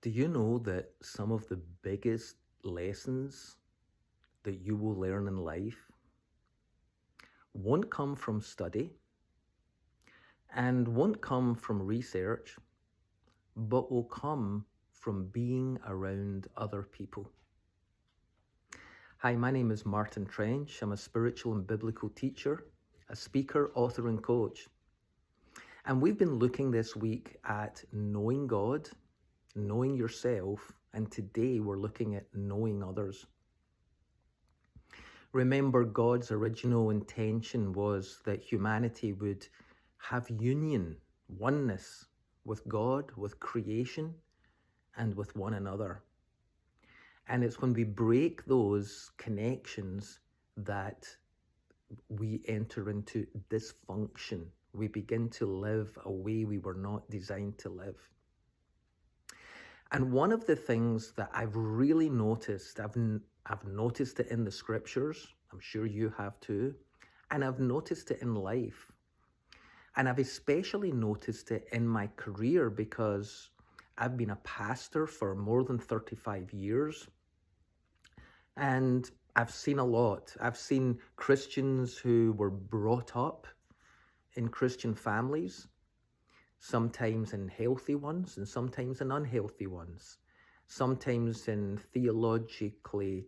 Do you know that some of the biggest lessons that you will learn in life won't come from study and won't come from research, but will come from being around other people? Hi, my name is Martin Trench. I'm a spiritual and biblical teacher, a speaker, author, and coach. And we've been looking this week at knowing God, knowing yourself, and today we're looking at knowing others. Remember, God's original intention was that humanity would have union, oneness with God, with creation, and with one another. And it's when we break those connections that we enter into dysfunction. We begin to live a way we were not designed to live. And one of the things that I've really noticed, I've noticed it in the scriptures, I'm sure you have too, and I've noticed it in life. And I've especially noticed it in my career because I've been a pastor for more than 35 years. And I've seen a lot. I've seen Christians who were brought up in Christian families, sometimes in healthy ones and sometimes in unhealthy ones, sometimes in theologically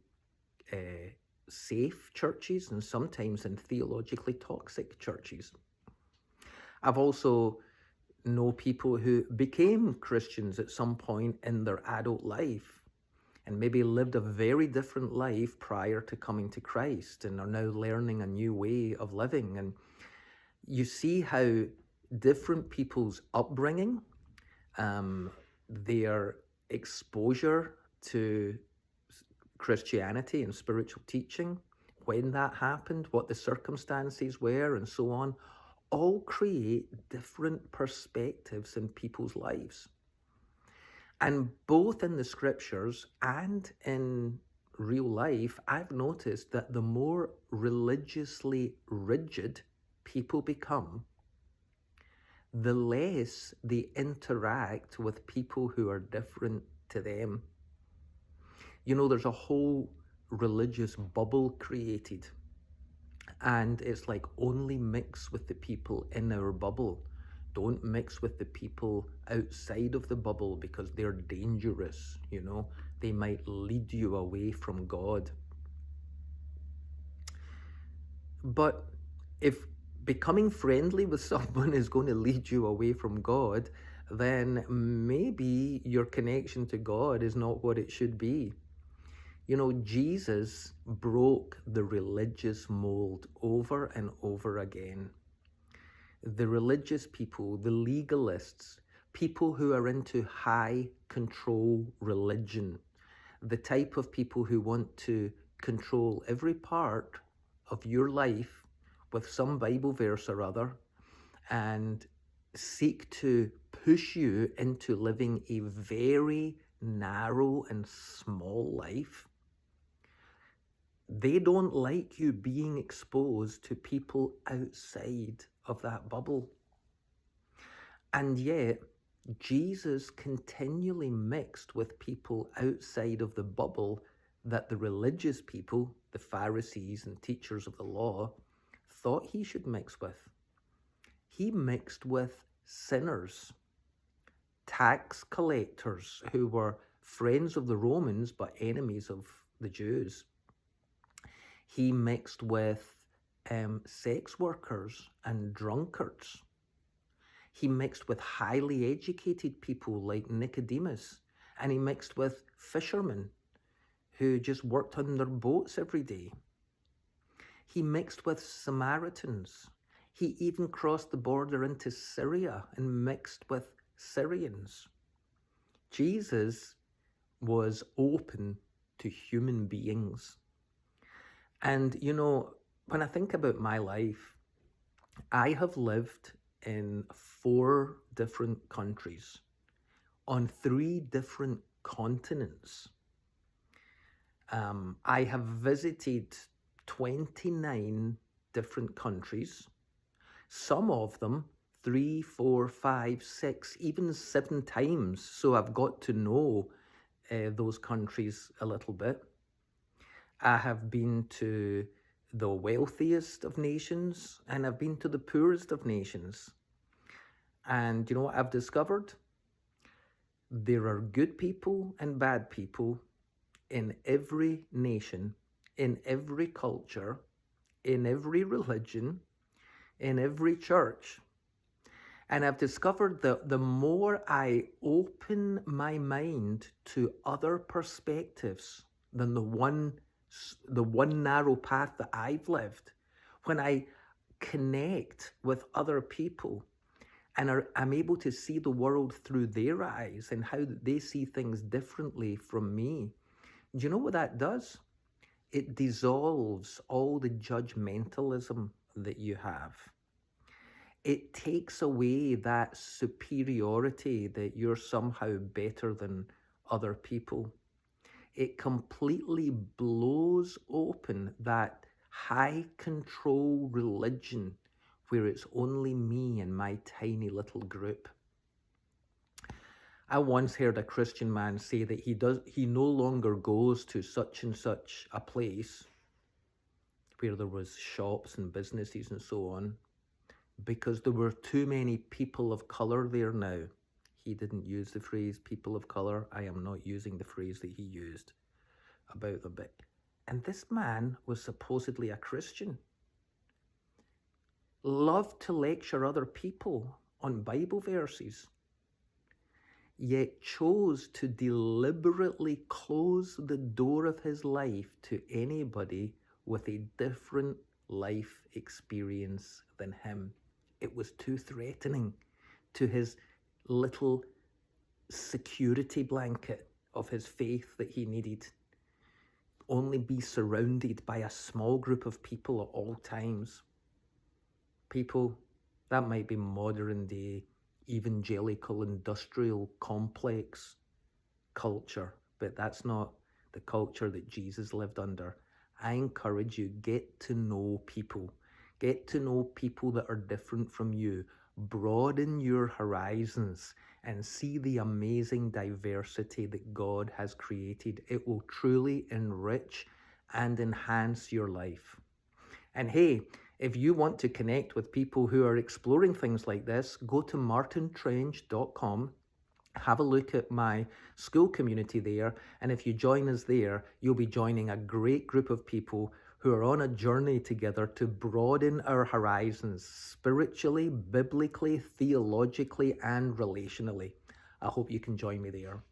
safe churches and sometimes in theologically toxic churches. I've also know people who became Christians at some point in their adult life and maybe lived a very different life prior to coming to Christ and are now learning a new way of living. And you see how different people's upbringing, their exposure to Christianity and spiritual teaching, when that happened, what the circumstances were, and so on, all create different perspectives in people's lives. And both in the scriptures and in real life, I've noticed that the more religiously rigid people become, the less they interact with people who are different to them. You know, there's a whole religious bubble created, and it's like only mix with the people in our bubble. Don't mix with the people outside of the bubble because they're dangerous, you know. They might lead you away from God. But if becoming friendly with someone is going to lead you away from God, then maybe your connection to God is not what it should be. You know, Jesus broke the religious mold over and over again. The religious people, the legalists, people who are into high control religion, the type of people who want to control every part of your life with some Bible verse or other and seek to push you into living a very narrow and small life. They don't like you being exposed to people outside of that bubble. And yet, Jesus continually mixed with people outside of the bubble that the religious people, the Pharisees and teachers of the law, thought he should mix with. He mixed with sinners, tax collectors who were friends of the Romans but enemies of the Jews. He mixed with sex workers and drunkards. He mixed with highly educated people like Nicodemus, and he mixed with fishermen who just worked on their boats every day. He mixed with Samaritans. He even crossed the border into Syria and mixed with Syrians. Jesus was open to human beings. And, you know, when I think about my life, I have lived in 4 different countries on 3 different continents. I have visited 29 different countries, some of them 3, 4, 5, 6, even 7 times. So I've got to know those countries a little bit. I have been to the wealthiest of nations, and I've been to the poorest of nations. And you know what I've discovered? There are good people and bad people in every nation, in every culture, in every religion, in every church. And I've discovered that the more I open my mind to other perspectives than the one narrow path that I've lived, when I connect with other people and I'm able to see the world through their eyes and how they see things differently from me, do you know what that does? It dissolves all the judgmentalism that you have. It takes away that superiority that you're somehow better than other people. It completely blows open that high control religion where it's only me and my tiny little group. I once heard a Christian man say that he no longer goes to such and such a place where there was shops and businesses and so on, because there were too many people of colour there now. He didn't use the phrase people of colour. I am not using the phrase that he used about them. And this man was supposedly a Christian. Loved to lecture other people on Bible verses, yet chose to deliberately close the door of his life to anybody with a different life experience than him. It was too threatening to his little security blanket of his faith that he needed. Only be surrounded by a small group of people at all times. People, that might be modern day evangelical industrial complex culture, but that's not the culture that Jesus lived under. I encourage you, get to know people. Get to know people that are different from you. Broaden your horizons and see the amazing diversity that God has created. It will truly enrich and enhance your life. And hey, if you want to connect with people who are exploring things like this, go to martintrench.com. Have a look at my school community there. And if you join us there, you'll be joining a great group of people who are on a journey together to broaden our horizons spiritually, biblically, theologically, and relationally. I hope you can join me there.